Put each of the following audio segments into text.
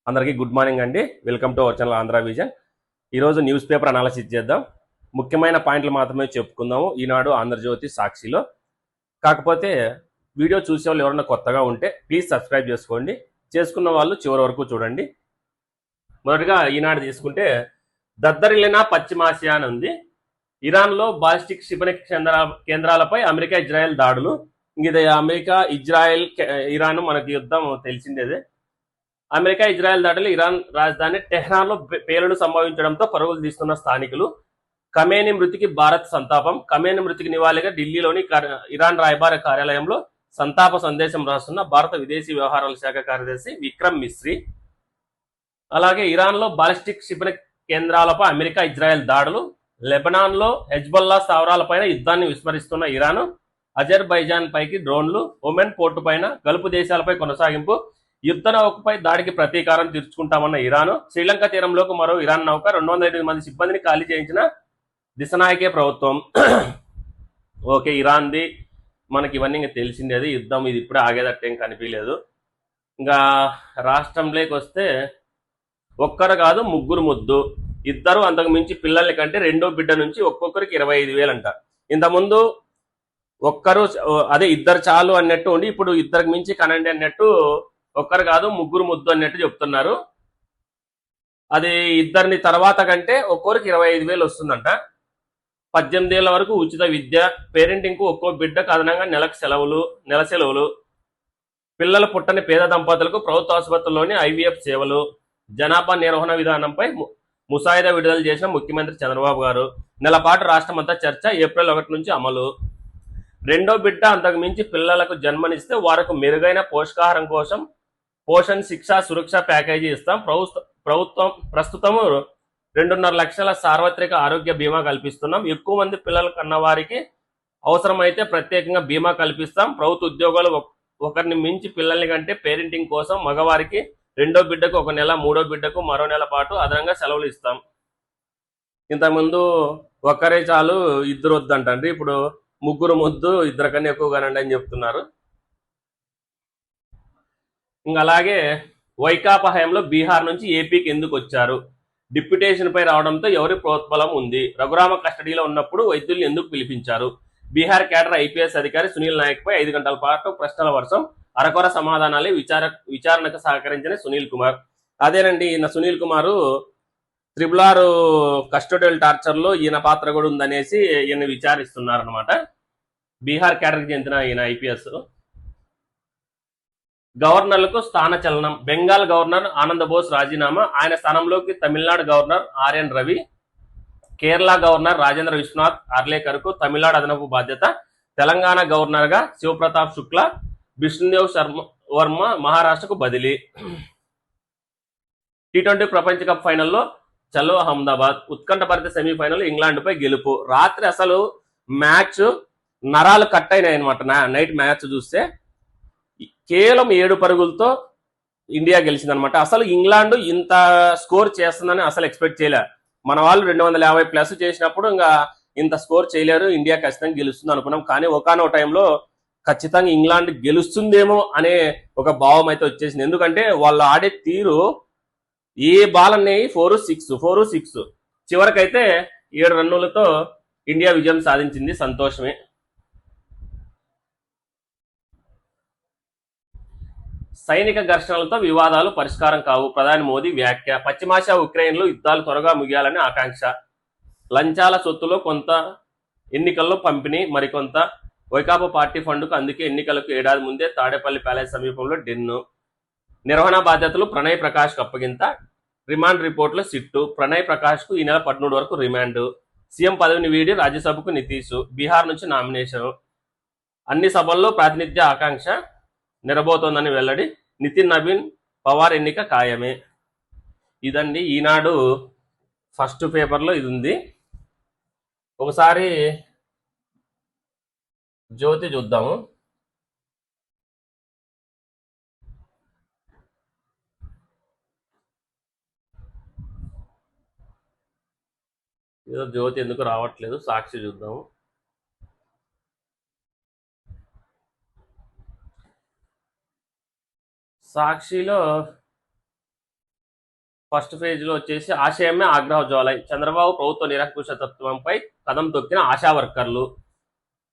అందరికీ good morning అండి. Welcome to our channel Andhra vision. ఈరోజు న్యూస్ పేపర్ అనాలిసిస్ చేద్దాం. ముఖ్యమైన పాయింట్లు మాత్రమే చెప్పుకుందాము ఈనాడు, ఆంధ్రజ్యోతి, సాక్షిలో. కాకపోతే వీడియో చూసే వాళ్ళు ఎవరైనా కొత్తగా ఉంటే ప్లీజ్ సబ్స్క్రైబ్ చేసుకోండి. చేసుకున్న వాళ్ళు చివరి వరకు చూడండి. మొదటగా ఈనాడు తీసుకుంటే దద్దరిల్లిన పశ్చిమాసియా అని ఉంది. ఇరాన్లో బాలిస్టిక్ క్షిపణి కేంద్రాలపై అమెరికా, ఇజ్రాయెల్ దాడులు. ఇది అమెరికా, ఇజ్రాయెల్, ఇరాన్ మనకి యుద్ధం తెలిసిందేదే. అమెరికా, ఇజ్రాయెల్ దాడులు ఇరాన్ రాజధాని టెహ్రాన్లో పేలుడు సంభవించడంతో పరుగులు తీస్తున్న స్థానికులు. ఖమేనీ మృతికి భారత్ సంతాపం. ఖమేనీ మృతికి నివాళిగా ఢిల్లీలోని ఇరాన్ రాయబార కార్యాలయంలో సంతాప సందేశం రాస్తున్న భారత విదేశీ వ్యవహారాల శాఖ కార్యదర్శి విక్రమ్ మిశ్రీ. అలాగే ఇరాన్లో బాలిస్టిక్ క్షిపణి కేంద్రాలపై అమెరికా, ఇజ్రాయెల్ దాడులు. లెబనాన్లో హెజ్బొల్లా స్థావరాలపైన యుద్ధాన్ని విస్మరిస్తున్న ఇరాన్. అజర్బైజాన్ పైకి డ్రోన్లు. ఒమెన్ పోర్టు పైన గల్ఫ్ దేశాలపై కొనసాగింపు. యుద్ధ నౌకపై దాడికి ప్రతీకారం తీర్చుకుంటామన్న ఇరాన్. శ్రీలంక తీరంలోకి మరో ఇరాన్ నౌక. 208 మంది సిబ్బందిని ఖాళీ చేయించిన దిశనాయకే ప్రభుత్వం. ఓకే, ఇరాన్ది మనకి ఇవన్నీ ఇంకా తెలిసిందేది. యుద్ధం ఇది ఇప్పుడే ఆగేదట్టేం కనిపించలేదు. ఇంకా రాష్ట్రంలోకి వస్తే ఒక్కరు కాదు ముగ్గురు ముద్దు. ఇద్దరు అంతకు మించి పిల్లల కంటే రెండో బిడ్డ నుంచి ఒక్కొక్కరికి 25,000 అంట. ఇంతకుముందు ఒక్కరు అదే ఇద్దరు చాలు అన్నట్టు ఉండి ఇప్పుడు ఇద్దరికి మించి కనండి అన్నట్టు ఒక్కరు కాదు ముగ్గురు ముద్దు అన్నట్టు చెప్తున్నారు. అది ఇద్దరిని తర్వాత కంటే ఒక్కొరికి 25,000 వస్తుందంట. 18 ఏళ్ల వరకు ఉచిత విద్య. పేరెంటింగ్ కు ఒక్కో బిడ్డకు అదనంగా నెల సెలవులు. పిల్లలు పుట్టని పేద దంపతులకు ప్రభుత్వ ఆసుపత్రుల్లోని ఐవీఎఫ్ సేవలు. జనాభా నిర్వహణ విధానంపై ముసాయిదా విడుదల చేసిన ముఖ్యమంత్రి చంద్రబాబు గారు. నెలపాటు రాష్ట్రమంతా చర్చ. ఏప్రిల్ 1 నుంచి అమలు. రెండో బిడ్డ అంతకు మించి పిల్లలకు జన్మనిస్తే వారికి మెరుగైన పోషకాహారం కోసం పోషణ్ శిక్ష సురక్ష ప్యాకేజీ ఇస్తాం. ప్రస్తుతం 2.5 లక్షల సార్వత్రిక ఆరోగ్య బీమా కల్పిస్తున్నాం. ఎక్కువ మంది పిల్లలు కన్నవారికి అవసరమైతే ప్రత్యేకంగా బీమా కల్పిస్తాం. ప్రభుత్వ ఉద్యోగాలు ఒకరిని మించి పిల్లల్ని కంటే పేరెంటింగ్ కోసం మగవారికి రెండో బిడ్డకు 1 నెల, మూడో బిడ్డకు మరో నెల పాటు అదనంగా సెలవులు ఇస్తాం. ఇంతకుముందు ఒక్కరే చాలు ఇద్దరు వద్దంటండి. ఇప్పుడు ముగ్గురు ముద్దు, ఇద్దరు కన్నా ఎక్కువగానండి అని చెప్తున్నారు. ఇంకా అలాగే వైకాపా హయాంలో బీహార్ నుంచి ఏపీకి ఎందుకు వచ్చారు? డిప్యుటేషన్ పై రావడంతో ఎవరి ప్రోత్బలం ఉంది? రఘురామ కస్టడీలో ఉన్నప్పుడు వైద్యుల్ని ఎందుకు పిలిపించారు? బీహార్ కేడర్ ఐపీఎస్ అధికారి సునీల్ నాయక్ పై 5 గంటల పాటు ప్రశ్నల వర్షం. అరకొర సమాధానాలే విచారణకు సహకరించిన సునీల్ కుమార్. అదేనండి, ఈయన సునీల్ కుమారు త్రిబుల్ కస్టోడియల్ టార్చర్ లో ఈయన పాత్ర కూడా ఉందనేసి ఈయన విచారిస్తున్నారు అనమాట. బీహార్ కేడర్కి చెందిన ఈయన ఐపీఎస్. గవర్నర్లకు స్థానచలనం. బెంగాల్ గవర్నర్ ఆనంద్ బోస్ రాజీనామా. ఆయన స్థానంలోకి Tamil Nadu governor RN Ravi. Kerala governor Rajendra Vishwanath అర్లేకర్కు తమిళనాడు అదనపు బాధ్యత. తెలంగాణ గవర్నర్ గా శివప్రతాప్ శుక్లా. విష్ణుదేవ్ వర్మ మహారాష్ట్రకు బదిలీ. టీ20 ప్రపంచ కప్ ఫైనల్లో చలో అహ్మదాబాద్. ఉత్కంఠభరిత సెమీఫైనల్ ఇంగ్లాండ్ పై గెలుపు. రాత్రి అసలు మ్యాచ్ నరాలు కట్ అయినాయి అనమాట. నైట్ మ్యాచ్ చూస్తే కేవలం 7 పరుగులతో ఇండియా గెలిచిందనమాట. అసలు ఇంగ్లాండ్ ఇంత స్కోర్ చేస్తుందని అసలు ఎక్స్పెక్ట్ చేయలే. మన వాళ్ళు 250+ చేసినప్పుడు ఇంకా ఇంత స్కోర్ చేయలేరు, ఇండియా ఖచ్చితంగా గెలుస్తుంది అనుకున్నాం. కానీ ఒకనో టైంలో ఖచ్చితంగా ఇంగ్లాండ్ గెలుస్తుందేమో అనే ఒక భావం అయితే వచ్చేసింది. ఎందుకంటే వాళ్ళు ఆడే తీరు ఏ బాల్ అన్నాయి 4-6 చివరికైతే 7 రన్నులతో ఇండియా విజయం సాధించింది. సంతోషమే. సైనిక ఘర్షణలతో వివాదాలు పరిష్కారం కావు. ప్రధాని మోదీ వ్యాఖ్య. పశ్చిమాసియా ఉక్రెయిన్లో యుద్ధాలు త్వరగా ముగియాలని ఆకాంక్ష. లంచాల సొత్తులో కొంత ఎన్నికల్లో పంపిణీ, మరికొంత వైకాపా పార్టీ ఫండ్కు. అందుకే ఎన్నికలకు ఏడాది ముందే తాడేపల్లి ప్యాలెస్ సమీపంలో డెన్ను. నిర్వహణ బాధ్యతలు ప్రణయ్ ప్రకాష్కు అప్పగింత. రిమాండ్ రిపోర్టులో సిట్టు. ప్రణయ్ ప్రకాష్కు ఈ నెల 13 వరకు రిమాండ్. సీఎం పదవిని వీడి రాజ్యసభకు నితీష్. బీహార్ నుంచి నామినేషన్. అన్ని సభల్లో ప్రాతినిధ్య ఆకాంక్ష నెరబోతోందని వెల్లడి. నితిన్ నవీన్ పవార్ ఎన్నిక ఖాయమే. ఇదండి ఈనాడు ఫస్ట్ పేపర్లో ఇది ఉంది. ఒకసారి జ్యోతి చూద్దాము. ఏదో జ్యోతి ఎందుకు రావట్లేదు. సాక్షి చూద్దాము. సాక్షిలో ఫస్ట్ ఫేజ్లో వచ్చేసి ఆశయమే ఆగ్రహ జ్వాలై, చంద్రబాబు ప్రభుత్వ నిరంకుశ తత్వంపై కదం తొక్కిన ఆశా వర్కర్లు.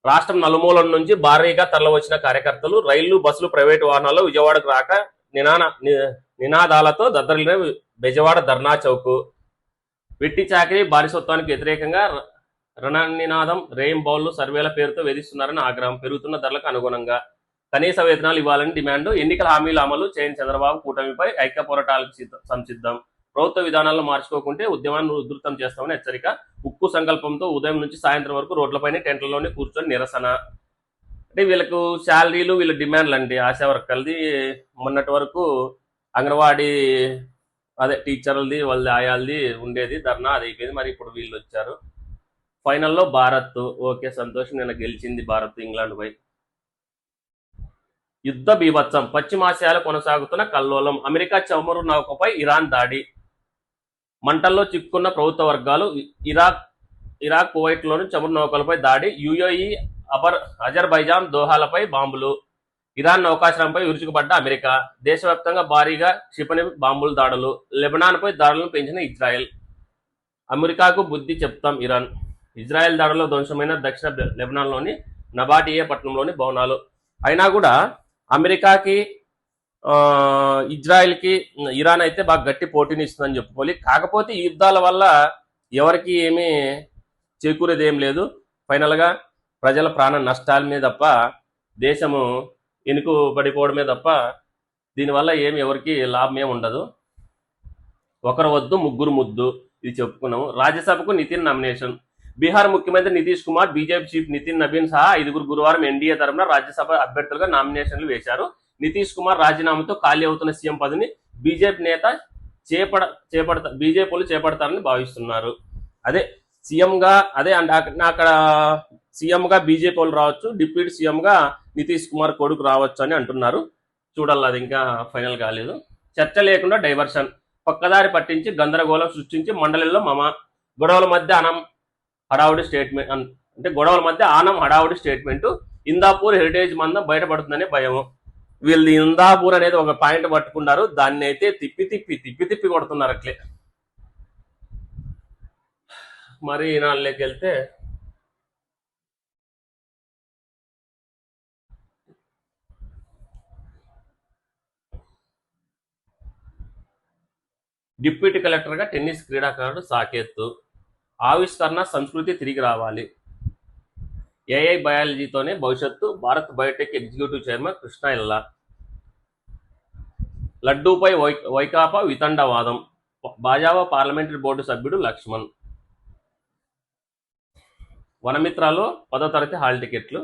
రాష్ట్రం నలుమూలల నుంచి భారీగా తరలివచ్చిన కార్యకర్తలు రైళ్లు, బస్సులు, ప్రైవేటు వాహనాల్లో విజయవాడకు రాక నినాదాలతో దద్దరిల్లిన బెజవాడ ధర్నా చౌక్. వెట్టి చాకిరీ, బానిసత్వానికి వ్యతిరేకంగా రణనినాదం, బౌళ్లు, సర్వేల పేరుతో వేధిస్తున్నారని ఆగ్రహం. పెరుగుతున్న ధరలకు అనుగుణంగా కనీస వేతనాలు ఇవ్వాలని డిమాండ్. ఎన్నికల హామీల అమలు చేయని చంద్రబాబు కూటమిపై ఐక్య పోరాటాలకు సంసిద్ధం. ప్రభుత్వ విధానాలను మార్చుకోకుంటే ఉద్యమాన్ని ఉధృతం చేస్తామని హెచ్చరిక. ఉక్కు సంకల్పంతో ఉదయం నుంచి సాయంత్రం వరకు రోడ్లపైన టెంట్లలోనే కూర్చొని నిరసన. అంటే వీళ్ళకు శాలరీలు, వీళ్ళ డిమాండ్లు అండి ఆశా వర్కర్లది. మొన్నటి వరకు అంగన్వాడీ అదే టీచర్లది, వాళ్ళది ఆయాలది ఉండేది ధర్నా, అది అయిపోయింది. మరి ఇప్పుడు వీళ్ళు వచ్చారు. ఫైనల్లో భారత్, ఓకే సంతోషం, నిన్న గెలిచింది భారత్ ఇంగ్లాండ్ పై. యుద్ధ బీభత్సం, పశ్చిమాసియాలో కొనసాగుతున్న కల్లోలం. అమెరికా చమురు నౌకపై ఇరాన్ దాడి. మంటల్లో చిక్కుకున్న ప్రభుత్వ వర్గాలు. ఇరాక్ కువైట్లోని చమురు నౌకలపై దాడి. యుఏఈ, అజర్బైజాన్, దోహాలపై బాంబులు. ఇరాన్ నౌకాశ్రయంపై విరుచుకుపడ్డ అమెరికా. దేశవ్యాప్తంగా భారీగా క్షిపణి బాంబుల దాడులు. లెబనాన్పై దాడులను పెంచిన ఇజ్రాయెల్. అమెరికాకు బుద్ధి చెప్తాం ఇరాన్. ఇజ్రాయెల్ దాడుల్లో ధ్వంసమైన దక్షిణ లెబనాన్లోని నబాటియే పట్టణంలోని భవనాలు. అయినా కూడా అమెరికాకి, ఇజ్రాయెల్కి ఇరాన్ అయితే బాగా గట్టి పోటీని ఇస్తుందని చెప్పుకోవాలి. కాకపోతే ఈ యుద్ధాల వల్ల ఎవరికి ఏమీ చేకూరేది ఏం లేదు. ఫైనల్గా ప్రజల ప్రాణ నష్టాల మీద తప్ప, దేశము వెనుకబడిపోవడమే తప్ప దీనివల్ల ఏమి ఎవరికి లాభం ఏమి ఉండదు. ఒకరు వద్దు ముగ్గురు ముద్దు, ఇది చెప్పుకున్నాము. రాజ్యసభకు నితిన్ నామినేషన్. బీహార్ ముఖ్యమంత్రి నితీష్ కుమార్, బీజేపీ చీఫ్ నితిన్ నబీన్ సహా 5 గురువారం ఎన్డీఏ తరఫున రాజ్యసభ అభ్యర్థులుగా నామినేషన్లు వేశారు. నితీష్ కుమార్ రాజీనామాతో ఖాళీ అవుతున్న సీఎం పదవిని బీజేపీ నేత బీజేపీలు చేపడతారని భావిస్తున్నారు. అదే సీఎంగా, అదే అక్కడ సీఎంగా బీజేపీ వాళ్ళు రావచ్చు, డిప్యూటీ సీఎంగా నితీష్ కుమార్ కొడుకు రావచ్చు అని అంటున్నారు. చూడాలి, అది ఇంకా ఫైనల్ కాలేదు. చర్చ లేకుండా డైవర్షన్, పక్కదారి పట్టించి గందరగోళం సృష్టించి మండలిలో గొడవల మధ్య ఆనం హడావుడి స్టేట్మెంట్. ఇందాపూర్ హెరిటేజ్ మందం బయటపడుతుందనే భయము. వీళ్ళు ఇందాపూర్ అనేది ఒక పాయింట్ పట్టుకున్నారు, దాన్ని అయితే తిప్పి కొడుతున్నారు అట్లే. మరి నాళ్ళకి వెళ్తే డిప్యూటీ కలెక్టర్గా టెన్నిస్ క్రీడాకారుడు సాకేత్. ఆవిష్కరణ, సంస్కృతి తిరిగి రావాలి. ఏఐ బయాలజీతోనే భవిష్యత్తు. Bharat Biotech executive chairman Krishna ఇల్లా. లడ్డూపై వైకాపా వితండవాదం. భాజపా పార్లమెంటరీ బోర్డు సభ్యుడు లక్ష్మణ్. వనమిత్రాలో 10వ తరగతి హాల్ టికెట్లు.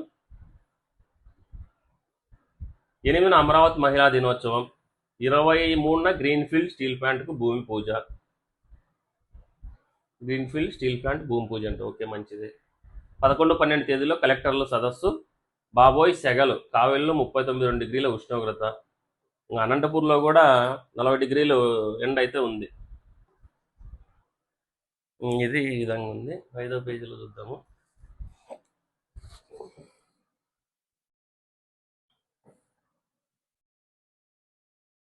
8న అమరావతి మహిళా దినోత్సవం. 23న గ్రీన్ఫీల్డ్ స్టీల్ ప్లాంట్కు భూమి పూజ. గ్రీన్ఫీల్డ్ స్టీల్ ప్లాంట్ భూమి పూజ అంటే ఓకే, మంచిది. 11, 12 తేదీలో కలెక్టర్ల సదస్సు. బాబోయ్ సెగలు. కావేల్లో 39 డిగ్రీల ఉష్ణోగ్రత. అనంతపూర్లో కూడా 40 డిగ్రీలు ఎండ అయితే ఉంది. ఇది ఈ విధంగా ఉంది. 5వ పేజీలో చూద్దాము.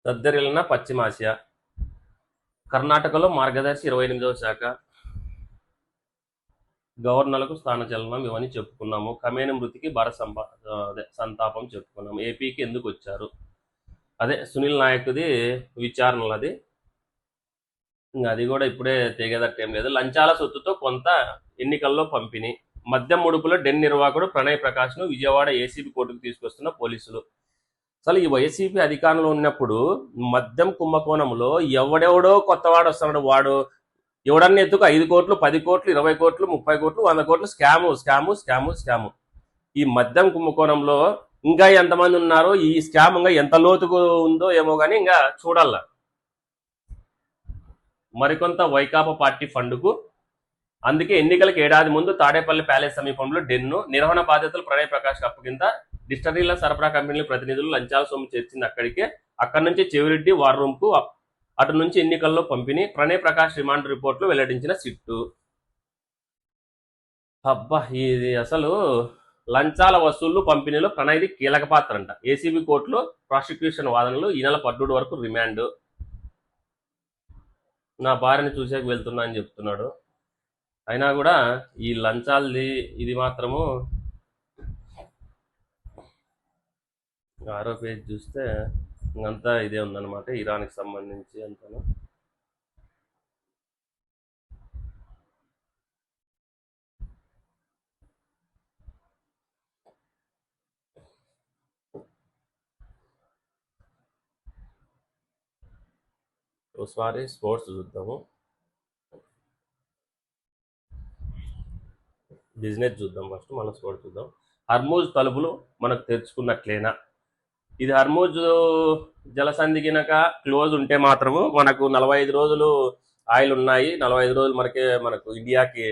దద్దరిల్లిన పశ్చిమాసియా. కర్ణాటకలో మార్గదర్శి 28వ శాఖ. గవర్నర్లకు స్థానచలనం, ఇవన్నీ చెప్పుకున్నాము. కమేని మృతికి భారత సంతాపం చెప్పుకున్నాము. ఏపీకి ఎందుకు వచ్చారు, అదే సునీల్ నాయక్ది విచారణలు. అది ఇంకా అది కూడా ఇప్పుడే తెగేదట్టేం లేదు. లంచాల సొత్తుతో కొంత ఎన్నికల్లో పంపిణీ. మద్యం ముడుపులో డెన్ నిర్వాహకుడు ప్రణయ్ ప్రకాష్ను విజయవాడ ఏసీబీ కోర్టుకు తీసుకొస్తున్న పోలీసులు. అసలు ఈ వైసీపీ అధికారంలో ఉన్నప్పుడు మద్యం కుంభకోణంలో ఎవడెవడో కొత్తవాడు వస్తున్నాడు. వాడు ఎవడన్నా ఎత్తుకు 5 కోట్లు, 10 కోట్లు, 20 కోట్లు, 30 కోట్లు, 100 కోట్లు స్కాము. ఈ మద్యం కుంభకోణంలో ఇంకా ఎంతమంది ఉన్నారో, ఈ స్కామ్ ఇంకా ఎంత లోతుకు ఉందో ఏమో కానీ ఇంకా చూడాల. మరికొంత వైకాపా పార్టీ ఫండ్కు. అందుకే ఎన్నికలకు ఏడాది ముందు తాడేపల్లి ప్యాలెస్ సమీపంలో డెన్ను నిర్వహణ బాధ్యతలు ప్రణయ్ ప్రకాష్ అప్పగింత. డిస్టరీల సరఫరా కంపెనీల ప్రతినిధులు లంచాల సొమ్ము చేర్చింది అక్కడి నుంచి చెవిరెడ్డి వార్ రూమ్కు, అటు నుంచి ఎన్నికల్లో పంపిణీ. ప్రణయ్ ప్రకాష్ రిమాండ్ రిపోర్టులో వెల్లడించిన సిట్టు. అబ్బా, ఇది అసలు లంచాల వసూళ్లు పంపిణీలో ప్రణయ్ది కీలక పాత్ర అంట. ఏసీబీ కోర్టులో ప్రాసిక్యూషన్ వాదనలు. ఈ నెల 17 వరకు రిమాండ్. నా భార్యని చూసేకి వెళ్తున్నా అని చెప్తున్నాడు. అయినా కూడా ఈ లంచాలది ఇది మాత్రము 6వ పేజ్ చూస్తే ఇంకంతా ఇదే ఉందన్నమాట, ఇరాన్కి సంబంధించి అంతాను. ఒకసారి స్పోర్ట్స్ చూద్దాము, బిజినెస్ చూద్దాం ఫస్ట్, మనం స్పోర్ట్స్ చూద్దాం. హర్మూజ్ తలుపులు మనకు తెరుచుకున్నట్లేనా? ఇది హర్మూజ్ జలసంధి గినక క్లోజ్ ఉంటే మాత్రము మనకు 45 రోజులు ఆయిల్ ఉన్నాయి, 45 రోజులు మనకు ఇండియాకి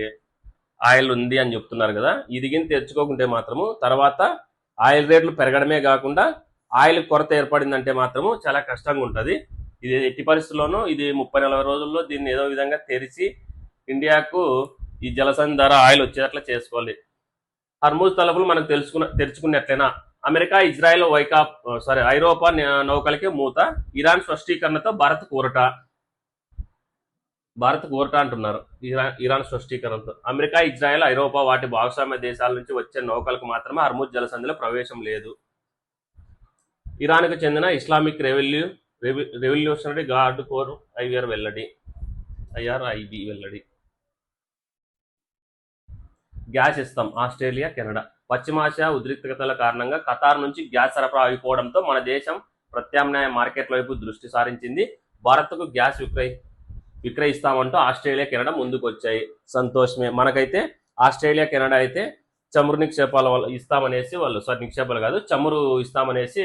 ఆయిల్ ఉంది అని చెప్తున్నారు కదా. ఇది గిని తెచ్చుకోకుంటే మాత్రము తర్వాత ఆయిల్ రేట్లు పెరగడమే కాకుండా ఆయిల్ కొరత ఏర్పడిందంటే మాత్రము చాలా కష్టంగా ఉంటుంది. ఇది ఎట్టి పరిస్థితుల్లోనూ ఇది 30-40 రోజుల్లో దీన్ని ఏదో విధంగా తెరిచి ఇండియాకు ఈ జలసంధి ద్వారా ఆయిల్ వచ్చేటట్లా చేసుకోవాలి. హర్మూజ్ తలుపులు మనకు తెరుచుకున్నట్లయినా అమెరికా ఇజ్రాయెల్ ఐరోపా నౌకలకి మూత, ఇరాన్ స్పష్టీకరణతో భారత్ కూరట అంటున్నారు. ఇరాన్ స్పష్టీకరణతో అమెరికా ఇజ్రాయెల్ ఐరోపా వాటి భాగస్వామ్య దేశాల నుంచి వచ్చే నౌకలకు మాత్రమే హర్మూజ్ జలసంధిలో ప్రవేశం లేదు. ఇరాన్కు చెందిన Islamic Revolutionary Guard Corps IRIB వెల్లడి. గ్యాస్ ఇస్తాం ఆస్ట్రేలియా కెనడా. పశ్చిమాసియా ఉద్రిక్తతల కారణంగా ఖతార్ నుంచి గ్యాస్ సరఫరా అయిపోవడంతో మన దేశం ప్రత్యామ్నాయ మార్కెట్ల వైపు దృష్టి సారించింది. భారత్కు గ్యాస్ విక్రయిస్తామంటూ ఆస్ట్రేలియా కెనడా ముందుకు వచ్చాయి. సంతోషమే. మనకైతే ఆస్ట్రేలియా కెనడా అయితే చమురు నిక్షేపాల ఇస్తామనేసి నిక్షేపాలు కాదు, చమురు ఇస్తామనేసి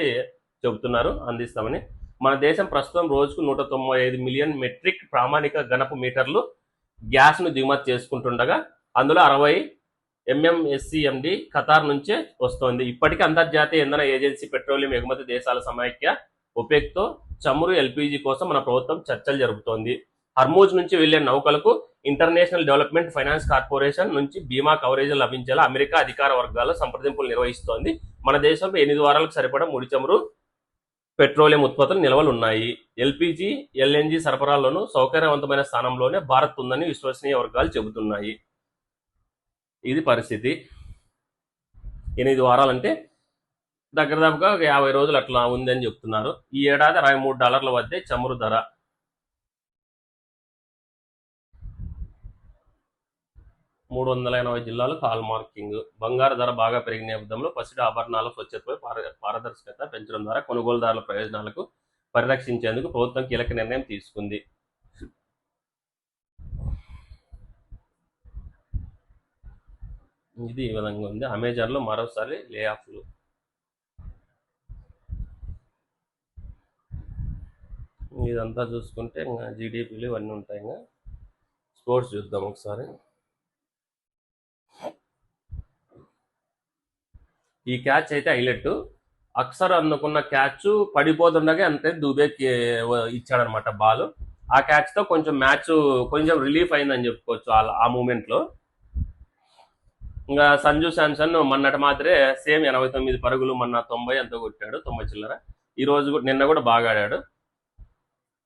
చెబుతున్నారు, అందిస్తామని. మన దేశం ప్రస్తుతం రోజుకు 195 మిలియన్ మెట్రిక్ ప్రామాణిక గణపు మీటర్లు గ్యాస్ను దిగుమతి చేసుకుంటుండగా అందులో 60 MMSCMD ఖతార్ నుంచే వస్తోంది. ఇప్పటికే అంతర్జాతీయ ఇంధన ఏజెన్సీ పెట్రోలియం ఎగుమతి దేశాల సమైక్య ఒపెక్తో చమురు LPG కోసం మన ప్రభుత్వం చర్చలు జరుపుతోంది. హర్మూజ్ నుంచి వెళ్లే నౌకలకు ఇంటర్నేషనల్ డెవలప్మెంట్ ఫైనాన్స్ కార్పొరేషన్ నుంచి బీమా కవరేజ్ లభించేలా అమెరికా అధికార వర్గాల సంప్రదింపులు నిర్వహిస్తోంది. మన దేశంలో 8 వారాలకు సరిపడా ముడి చమురు పెట్రోలియం ఉత్పత్తులు నిల్వలు ఉన్నాయి. LPG, LNG సరఫరాల్లోనూ సౌకర్యవంతమైన స్థానంలోనే భారత్ ఉందని విశ్వసనీయ వర్గాలు చెబుతున్నాయి. ఇది పరిస్థితి. 8 వారాలంటే దగ్గరగా 50 రోజులు అట్లా ఉంది అని చెప్తున్నారు. ఈ ఏడాది $63 వద్దే చమురు ధర. $380 జిల్లాలకు హాల్ మార్కింగ్. బంగారు ధర బాగా పెరిగిన నేపథ్యంలో పసిడి ఆభరణాల స్వచ్ఛతపై పారదర్శకత పెంచడం ద్వారా కొనుగోలుదారుల ప్రయోజనాలకు పరిరక్షించేందుకు ప్రభుత్వం కీలక నిర్ణయం తీసుకుంది. ఇది ఈ విధంగా ఉంది. అమెజాన్లో మరోసారి లే ఆఫ్లు. ఇదంతా చూసుకుంటే ఇంకా జీడిపిలు ఇవన్నీ ఉంటాయి. ఇంకా స్పోర్ట్స్ చూద్దాం ఒకసారి. ఈ క్యాచ్ అయితే హైలైట్. అక్సర్ అందుకున్న క్యాచ్ పడిపోతుండగా అంతే దుబేకి ఇచ్చాడనమాట బాల్. ఆ క్యాచ్తో కొంచెం మ్యాచ్ కొంచెం రిలీఫ్ అయిందని చెప్పుకోవచ్చు ఆ మూమెంట్లో. ఇంకా సంజు శాంసన్ మొన్నటి మాత్రమే సేమ్ 89 పరుగులు, మొన్న 90 ఎంతో కొట్టాడు, 90 చిల్లర. ఈరోజు నిన్న కూడా బాగా ఆడాడు.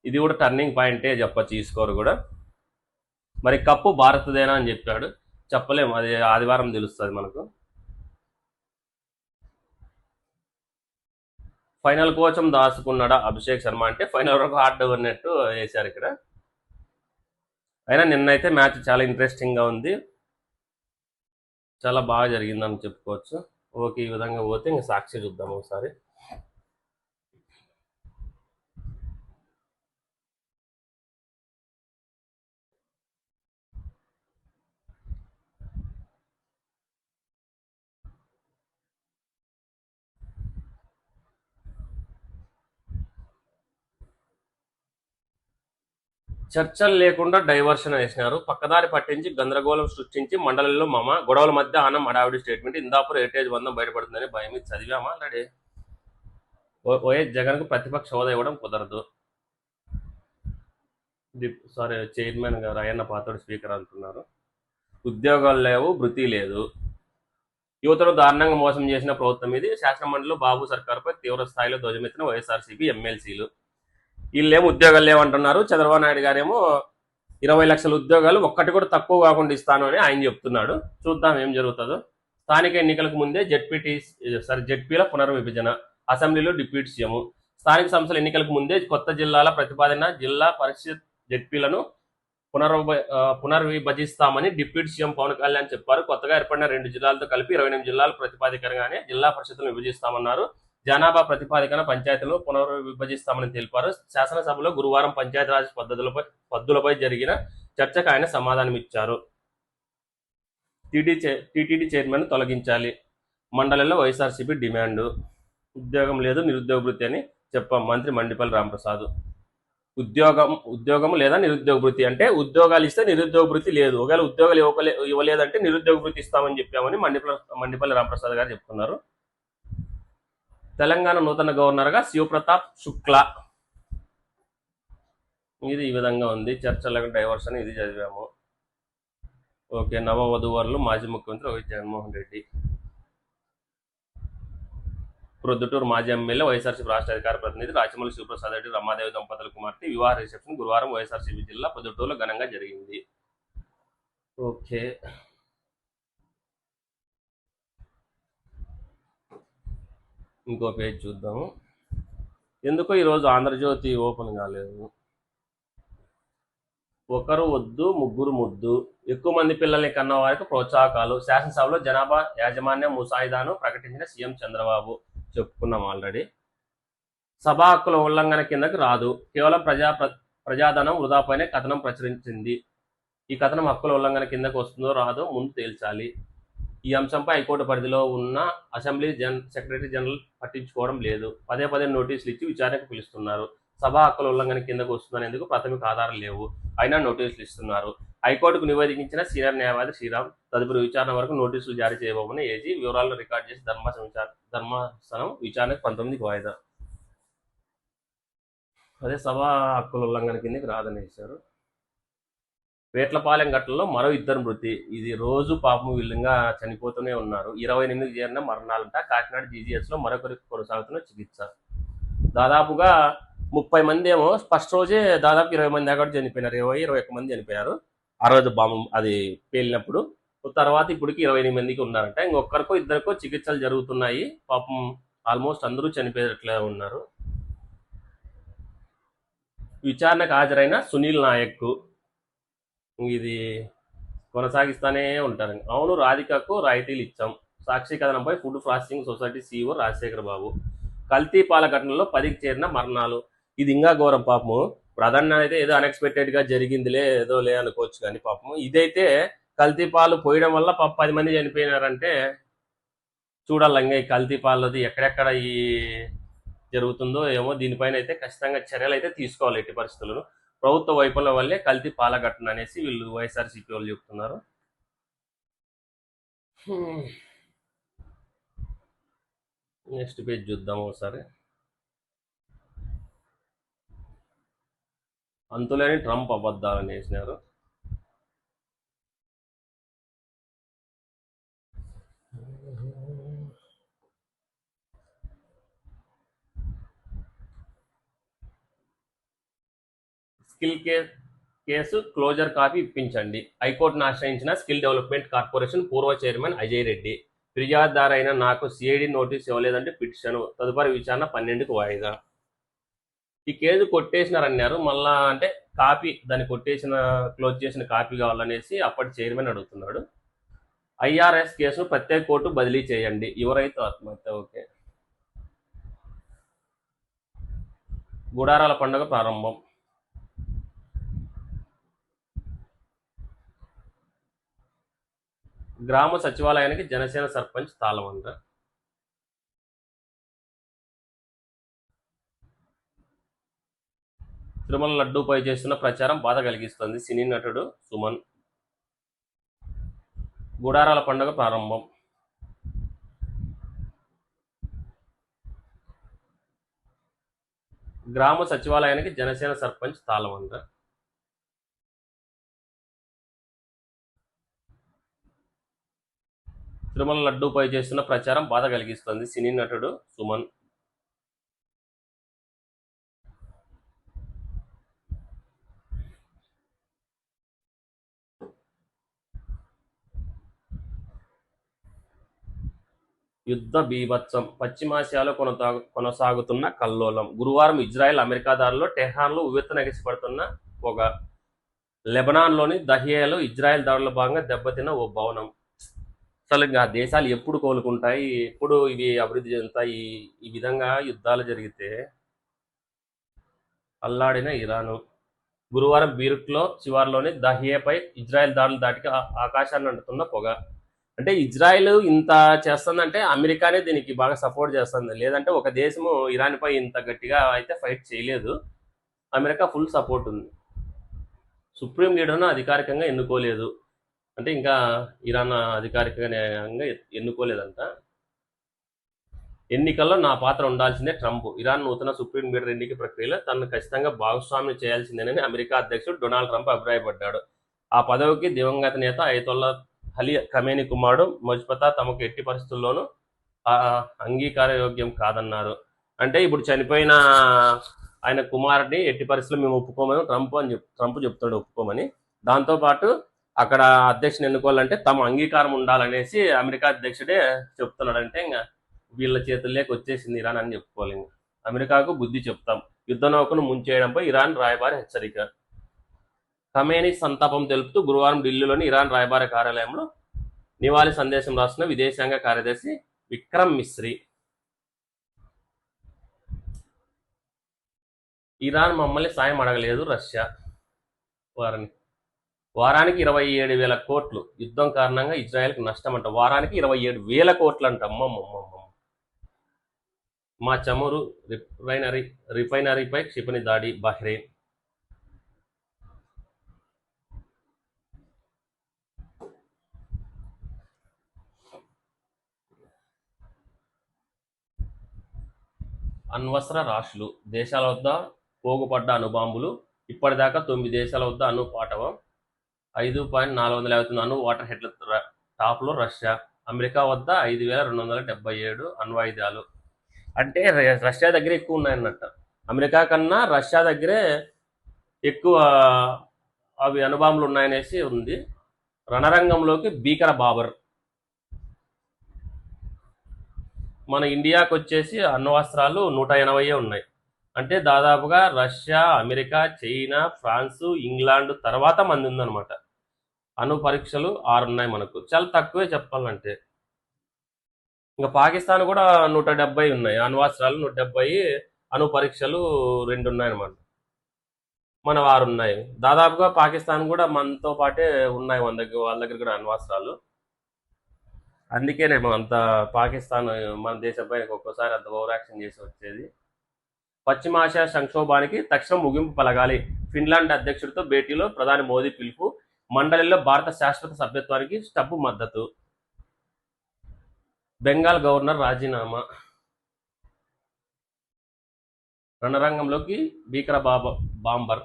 ఇది కూడా టర్నింగ్ పాయింటే చెప్పచ్చు ఈ స్కోర్ కూడా. మరి కప్పు భారత్దేనా అని చెప్పాడు, చెప్పలేము, అది ఆదివారం తెలుస్తుంది మనకు. ఫైనల్ కోసం దాచుకున్నాడా అభిషేక్ శర్మ అంటే ఫైనల్ వరకు హార్డ్ ఉన్నట్టు వేశారు ఇక్కడ. అయినా నిన్నైతే మ్యాచ్ చాలా ఇంట్రెస్టింగ్గా ఉంది, చాలా బాగా జరిగిందని చెప్పుకోవచ్చు. ఓకే, ఈ విధంగా పోతే ఇంకా సాక్షి చూద్దాం ఒకసారి. చర్చలు లేకుండా డైవర్షన్ వేసినారు, పక్కదారి పట్టించి గందరగోళం సృష్టించి మండలిలో గొడవల మధ్య ఆనం హడావిడి స్టేట్మెంట్. ఇందాపూర్ హెరిటేజ్ బంధం బయటపడుతుందని భయం. ఇది చదివామా ఆల్రెడీ. వైఎస్ జగన్కు ప్రతిపక్ష హోదా ఇవ్వడం కుదరదు. చైర్మన్ గారు అయ్యన్న పాత్రుడు స్పీకర్ అంటున్నారు. ఉద్యోగాలు లేవు, వృత్తి లేదు. యువతను దారుణంగా మోసం చేసిన ప్రభుత్వం ఇది. శాసనమండలిలో బాబు సర్కారుపై తీవ్ర స్థాయిలో ధ్వజమెత్తిన వైఎస్ఆర్సీపీ ఎమ్మెల్సీలు. వీళ్ళేమో ఉద్యోగాలు లేవంటున్నారు. చంద్రబాబు నాయుడు గారేమో 20 లక్షల ఉద్యోగాలు ఒక్కటి కూడా తక్కువ కాకుండా ఇస్తాను అని ఆయన చెప్తున్నాడు. చూద్దాం ఏం జరుగుతుందో. స్థానిక ఎన్నికలకు ముందే జెడ్పీల పునర్విభజన, అసెంబ్లీలో డిప్యూటీ సీఎం. స్థానిక సంస్థల ఎన్నికలకు ముందే కొత్త జిల్లాల ప్రతిపాదన, జిల్లా పరిషత్ జెడ్పీలను పునర్విభజిస్తామని డిప్యూటీ సీఎం పవన్ కళ్యాణ్ చెప్పారు. కొత్తగా ఏర్పడిన 2 జిల్లాలతో కలిపి 28 జిల్లాల ప్రాతిపదికనగానే జిల్లా పరిషత్తులను విభజిస్తామన్నారు. జనాభా ప్రాతిపదికన పంచాయతీలు పునర్విభజిస్తామని తెలిపారు. శాసనసభలో గురువారం పంచాయతీరాజ్ పద్ధతులపై జరిగిన చర్చకు ఆయన సమాధానమిచ్చారు. టీటీడీ చైర్మన్ తొలగించాలి, మండలిలో వైఎస్ఆర్సీపీ డిమాండ్. ఉద్యోగం లేదు, నిరుద్యోగ వృత్తి అని చెప్పాం మంత్రి మండిపల్లి రాంప్రసాద్. ఉద్యోగం లేదా నిరుద్యోగ వృత్తి అంటే ఉద్యోగాలు ఇస్తే నిరుద్యోగ వృత్తి లేదు, ఒకవేళ ఉద్యోగాలు ఇవ్వలేదంటే నిరుద్యోగ వృత్తి ఇస్తామని చెప్పామని మండిపల్లి రాంప్రసాద్ గారు చెప్తున్నారు. తెలంగాణ నూతన గవర్నర్గా శివప్రతాప్ శుక్లా. ఇది ఈ విధంగా ఉంది. చర్చలకు డైవర్షన్ ఇది చదివాము. ఓకే. నవవధువరులు మాజీ ముఖ్యమంత్రి వైఎస్ జగన్మోహన్ రెడ్డి. ప్రొద్దుటూరు మాజీ ఎమ్మెల్యే వైఎస్ఆర్సీపీ రాష్ట్ర అధికార ప్రతినిధి రాచమల్లి శివప్రసాద్ రెడ్డి రమాదేవి దంపతుల కుమార్తె వివాహ రిసెప్షన్ గురువారం వైఎస్ఆర్సీపీ జిల్లా ప్రొద్దుటూరులో ఘనంగా జరిగింది. ఓకే. ఇంకో పేజ్ చూద్దాము. ఎందుకో ఈరోజు ఆంధ్రజ్యోతి ఓపెన్ కాలేదు. ఒకరు వద్దు ముగ్గురు ముద్దు, ఎక్కువ మంది పిల్లల్ని కన్న వారికి ప్రోత్సాహకాలు. శాసనసభలో జనాభా యాజమాన్య ముసాయిదాను ప్రకటించిన సీఎం చంద్రబాబు. చెప్పుకున్నాం ఆల్రెడీ. సభా హక్కుల ఉల్లంఘన కిందకి రాదు, కేవలం ప్రజాధనం వృధాపైనే కథనం ప్రచురించింది. ఈ కథనం హక్కుల ఉల్లంఘన కిందకు వస్తుందో రాదో ముందు తేల్చాలి. ఈ అంశంపై హైకోర్టు పరిధిలో ఉన్న అసెంబ్లీ సెక్రటరీ జనరల్ పట్టించుకోవడం లేదు. పదే నోటీసులు ఇచ్చి విచారణకు పిలుస్తున్నారు. సభా హక్కుల ఉల్లంఘన కిందకు వస్తుందనేందుకు ప్రాథమిక ఆధారాలు లేవు, అయినా నోటీసులు ఇస్తున్నారు. హైకోర్టుకు నివేదించిన సీనియర్ న్యాయవాది శ్రీరామ్ తదుపరి విచారణ వరకు నోటీసులు జారీ చేయబోమని ఏజీ వివరాలను రికార్డు చేసి ధర్మాసనం విచారణకు 19కి వాయిదా. అదే సభా హక్కుల ఉల్లంఘన కిందకి రాదనేసారు. వేట్లపాలెం ఘటనలో మరో 2 మృతి. ఇది రోజు పాపం విల్లంగా చనిపోతూనే ఉన్నారు. 28 చేరిన మరణాలంట. కాకినాడ జీజీహెచ్లో మరొకరికి కొనసాగుతున్న చికిత్స. దాదాపుగా 30 మంది ఏమో ఫస్ట్ రోజే దాదాపు 20 మంది దాకా చనిపోయినారు. 21 మంది చనిపోయారు ఆ రోజు బాంబు అది పేలినప్పుడు. తర్వాత ఇప్పటికి 28 మందికి ఉన్నారంట. ఇంకొకరికో ఇద్దరికో చికిత్సలు జరుగుతున్నాయి. పాపం ఆల్మోస్ట్ అందరూ చనిపోయేట్లే ఉన్నారు. విచారణకు హాజరైన సునీల్ నాయక్ ఇది కొనసాగిస్తూనే ఉంటారు. అవును, రాధికకు రాయితీలు ఇచ్చాం. సాక్షి కథనంపై food processing society CEO Rajasekhar Babu. కల్తీ పాల ఘటనలో 10కి చేరిన మరణాలు. ఇది ఇంకా ఘోరం పాపము. ప్రధాన అయితే ఏదో అన్ఎక్స్పెక్టెడ్గా జరిగిందిలే, ఏదో లే అనుకోవచ్చు, కానీ పాపము ఇదైతే కల్తీ పాలు పోయడం వల్ల 10 మంది చనిపోయినారంటే చూడాలి. ఇంకా ఈ కల్తీ పాలది ఎక్కడెక్కడ ఈ జరుగుతుందో ఏమో. దీనిపైన అయితే ఖచ్చితంగా చర్యలు అయితే తీసుకోవాలి ఎట్టి పరిస్థితులను. ప్రభుత్వ వైఫల్యం వల్లే కల్తీ పాల ఘటన అనేసి వీళ్ళు వైఎస్ఆర్సీపీ వాళ్ళు చెప్తున్నారు. నెక్స్ట్ పేజ్ చూద్దాం ఒకసారి. అంతులేని ట్రంప్ అబద్ధాలని వేసినారు. స్కిల్ కేసు క్లోజర్ కాపీ ఇప్పించండి. హైకోర్టును ఆశ్రయించిన స్కిల్ డెవలప్మెంట్ కార్పొరేషన్ పూర్వ చైర్మన్ అజయ్ రెడ్డి. ఫిర్యాదుదారైన నాకు సిఐడి నోటీస్ ఇవ్వలేదంటే పిటిషన్. తదుపరి విచారణ 12కి వాయిదా. ఈ కేసు కొట్టేసినారన్నారు. మళ్ళా అంటే కాపీ దాన్ని క్లోజ్ చేసిన కాపీ కావాలనేసి అప్పటి చైర్మన్ అడుగుతున్నాడు. ఐఆర్ఎస్ కేసును ప్రత్యేక కోర్టు బదిలీ చేయండి, యువరైతు ఆత్మహత్య. ఓకే. గుడారాల పండుగ ప్రారంభం. గ్రామ సచివాలయానికి జనసేన సర్పంచ్ తాళమంట. తిరుమల లడ్డూపై చేస్తున్న ప్రచారం బాధ కలిగిస్తుంది. సినీ నటుడు సుమన్. గుడారాల పండుగ ప్రారంభం. గ్రామ సచివాలయానికి జనసేన సర్పంచ్ తాళమంట. తిరుమల లడ్డూపై చేస్తున్న ప్రచారం బాధ కలిగిస్తుంది. సినీ నటుడు సుమన్. యుద్ధ బీభత్సం, పశ్చిమాసియాలో కొనసాగుతున్న కల్లోలం. గురువారం ఇజ్రాయెల్ అమెరికా దారిలో టెహ్రాన్లో ఉవ్వెత్తున ఎగిసిపడుతున్న పొగ. లెబనాన్లోని దహియాలో ఇజ్రాయెల్ దాడుల భాగంగా దెబ్బతిన్న ఓ భవనం. అసలు ఇంకా దేశాలు ఎప్పుడు కోలుకుంటాయి, ఎప్పుడు ఇవి అభివృద్ధి చెందుతాయి? ఈ విధంగా యుద్ధాలు జరిగితే అల్లాడిన ఇరాను. గురువారం బీరుట్లో శివార్లోని దహియాపై ఇజ్రాయెల్ దాడులు దాటికి ఆకాశాన్ని అంటుతున్న పొగ. అంటే ఇజ్రాయెల్ ఇంత చేస్తుందంటే అమెరికానే దీనికి బాగా సపోర్ట్ చేస్తుంది. లేదంటే ఒక దేశము ఇరాన్పై ఇంత గట్టిగా అయితే ఫైట్ చేయలేదు. అమెరికా ఫుల్ సపోర్ట్ ఉంది. సుప్రీం లీడర్ను అధికారికంగా ఎన్నుకోలేదు. అంటే ఇంకా ఇరాన్ అధికారికంగా ఎన్నుకోలేదంట. ఎన్నికల్లో నా పాత్ర ఉండాల్సిందే ట్రంప్. ఇరాన్ నూతన సుప్రీం లీడర్ ఎన్నిక ప్రక్రియలో తనను ఖచ్చితంగా భాగస్వామ్యం చేయాల్సిందేనని అమెరికా అధ్యక్షుడు డొనాల్డ్ ట్రంప్ అభిప్రాయపడ్డాడు. ఆ పదవికి దివంగత నేత అయతొల్లా అలీ ఖమేనీ కుమారుడు మొజ్పతా తమకు ఎట్టి పరిస్థితుల్లోనూ అంగీకారయోగ్యం కాదన్నారు. అంటే ఇప్పుడు చనిపోయిన ఆయన కుమారుడిని ఎట్టి పరిస్థితుల్లో మేము ఒప్పుకోమని ట్రంప్ చెప్తాడు, ఒప్పుకోమని. దాంతోపాటు అక్కడ అధ్యక్షుని ఎన్నుకోవాలంటే తమ అంగీకారం ఉండాలనేసి అమెరికా అధ్యక్షుడే చెప్తున్నాడు. అంటే ఇంకా వీళ్ళ చేతుల్లోకి వచ్చేసింది ఇరాన్ అని చెప్పుకోవాలి. అమెరికాకు బుద్ధి చెప్తాం, యుద్ధ నౌకను ముంచేయడంపై ఇరాన్ రాయబారి హెచ్చరిక. ఖమేనీ సంతాపం తెలుపుతూ గురువారం ఢిల్లీలోని ఇరాన్ రాయబార కార్యాలయంలో నివాళి సందేశం రాసిన విదేశాంగ కార్యదర్శి విక్రమ్ మిస్రీ. ఇరాన్ మమ్మల్ని సాయం అడగలేదు రష్యా. వారానికి 27,000 కోట్లు యుద్ధం కారణంగా ఇజ్రాయెల్కి నష్టం అంట. వారానికి 27,000 కోట్లు అంట. మా చమురు రిఫైనరీపై క్షిపణి దాడి. బహ్రెయిన్. అణ్వస్త్ర రాశులు. దేశాల వద్ద పోగుపడ్డ అణుబాంబులు. ఇప్పటిదాకా 9 దేశాల వద్ద అణు పాటవం. 5.459 అణు వాటర్ హెడ్ల టాప్లో రష్యా. అమెరికా వద్ద 5,277 అణ్వాయుధాలు. అంటే రష్యా దగ్గర ఎక్కువ ఉన్నాయన్నట్ట. అమెరికా కన్నా రష్యా దగ్గరే ఎక్కువ అవి అణుబాంబులు ఉన్నాయనేసి ఉంది. రణరంగంలోకి భీకర బాబర్. మన ఇండియాకు వచ్చేసి అణ్వస్త్రాలు 180 ఉన్నాయి. అంటే దాదాపుగా Russia, America, China, France, England తర్వాత మంది ఉందన్నమాట. అణు పరీక్షలు 6 ఉన్నాయి మనకు. చాలా తక్కువే చెప్పాలంటే. ఇంకా పాకిస్తాన్ కూడా 170 ఉన్నాయి అణ్వస్త్రాలు. 170 అణు పరీక్షలు 2 ఉన్నాయి అనమాట. మన 6 ఉన్నాయి. దాదాపుగా పాకిస్తాన్ కూడా మనతో పాటే ఉన్నాయి. వాళ్ళ దగ్గర కూడా అణ్వస్త్రాలు. అందుకేనేమో అంత పాకిస్తాన్ మన దేశంపై ఒక్కొక్కసారి అంత ఓవర్ యాక్షన్ చేసి వచ్చేది. పశ్చిమాసియా సంక్షోభానికి తక్షణం ముగింపు పలగాలి. ఫిన్లాండ్ అధ్యక్షుడితో భేటీలో ప్రధాని మోదీ పిలుపు. మండలిలో భారత శాశ్వత సభ్యత్వానికి స్టబ్ మద్దతు. బెంగాల్ గవర్నర్ రాజీనామా. రణరంగంలోకి భీకర బాంబర్.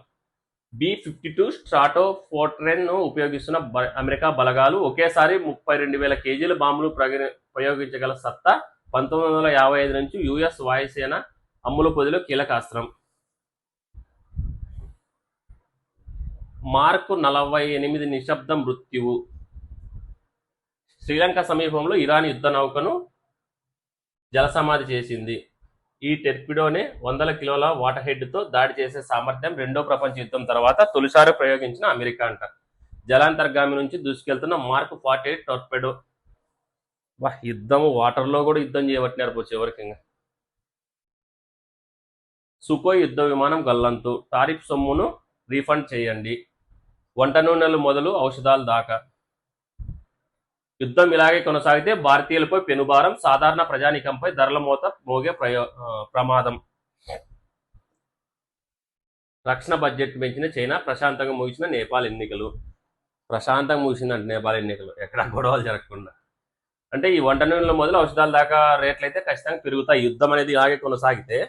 B-52 స్ట్రాటో ఫోర్ట్రెన్ను ఉపయోగిస్తున్న అమెరికా బలగాలు ఒకేసారి 32,000 కేజీల బాంబులు ప్రయోగించగల సత్తా. 1955 నుంచి యుఎస్ వాయుసేన అమ్ముల పొదిలో కీలక అస్త్రం. మార్కు 48 నిశ్శబ్ద మృత్యువు. శ్రీలంక సమీపంలో ఇరాన్ యుద్ధ నౌకను జలసమాధి చేసింది. ఈ టెర్పిడోనే 100 కిలోల వాటర్ హెడ్తో దాడి చేసే సామర్థ్యం రెండో ప్రపంచ యుద్ధం తర్వాత తొలిసారి ప్రయోగించిన అమెరికా అంట. జలాంతర్గామి నుంచి దూసుకెళ్తున్న మార్క్ 48 టోర్పెడో. యుద్ధము వాటర్లో కూడా యుద్ధం చేయబట్టినారు చివరికి. సుకోయ్ యుద్ధ విమానం గల్లంతు. టారిఫ్ సొమ్మును రీఫండ్ చేయండి. వంట నూనెలు మొదలు ఔషధాల దాకా. యుద్ధం ఇలాగే కొనసాగితే భారతీయులపై పెనుభారం. సాధారణ ప్రజానీకంపై ధరల మోత మోగే ప్రమాదం. రక్షణ బడ్జెట్ పెంచిన చైనా. ప్రశాంతంగా ముగిసిన నేపాల్ ఎన్నికలు. ప్రశాంతంగా ముగిసిందంటే నేపాల్ ఎన్నికలు, ఎక్కడ గొడవలు జరగకుండా. అంటే ఈ వంట నూనెల మొదలు ఔషధాల దాకా రేట్లు అయితే ఖచ్చితంగా పెరుగుతాయి. యుద్ధం అనేది ఇలాగే కొనసాగితే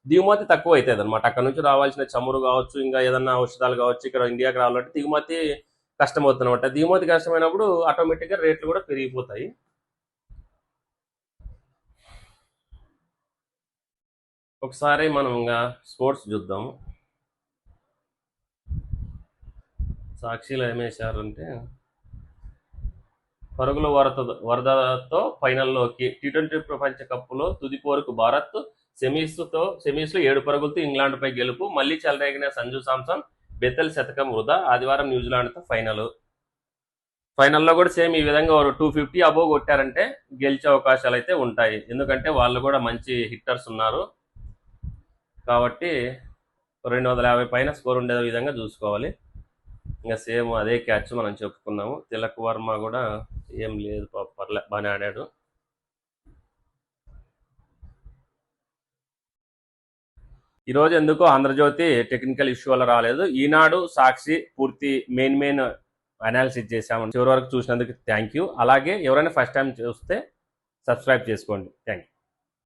దిగుమతి తక్కువ అవుతుంది అనమాట. అక్కడ నుంచి రావాల్సిన చమురు కావచ్చు, ఇంకా ఏదన్నా ఔషధాలు కావచ్చు, ఇక్కడ ఇండియాకి రావాలంటే దిగుమతి కష్టమవుతుందన్నమాట. దిగుమతి కష్టమైనప్పుడు ఆటోమేటిక్గా రేట్లు కూడా పెరిగిపోతాయి. ఒకసారి మనం ఇంకా స్పోర్ట్స్ చూద్దాము. సాక్షిలో ఏమేశారంటే పరుగుల వరదతో ఫైనల్లోకి. టీ20 ప్రపంచ కప్లో తుది పోరుకు భారత్. సెమీస్లో 7 పరుగులతో ఇంగ్లాండ్పై గెలుపు. మళ్లీ చెలరేగిన సంజు శాంసన్, బెతెల్ శతకం వృధా. ఆదివారం న్యూజిలాండ్తో ఫైనల్లో కూడా సేమ్ ఈ విధంగా 250 అబోవ్ కొట్టారంటే గెలిచే అవకాశాలు అయితే ఉంటాయి. ఎందుకంటే వాళ్ళు కూడా మంచి హిట్టర్స్ ఉన్నారు కాబట్టి 250 పైన స్కోర్ ఉండే విధంగా చూసుకోవాలి. ఇంకా సేమ్ అదే క్యాచ్ మనం చెప్పుకున్నాము. తిలక్ వర్మ కూడా ఏం లేదు, పర్లే బాగానే ఆడాడు. ఈరోజు ఎందుకు ఆంధ్రజ్యోతి టెక్నికల్ ఇష్యూ వల్ల రాలేదు. ఈనాడు, సాక్షి పూర్తి మెయిన్ అనాలిసిస్ చేశాము. చివరి వరకు చూసినందుకు థ్యాంక్ యూ. అలాగే ఎవరైనా ఫస్ట్ టైం చూస్తే సబ్స్క్రైబ్ చేసుకోండి. Thank you.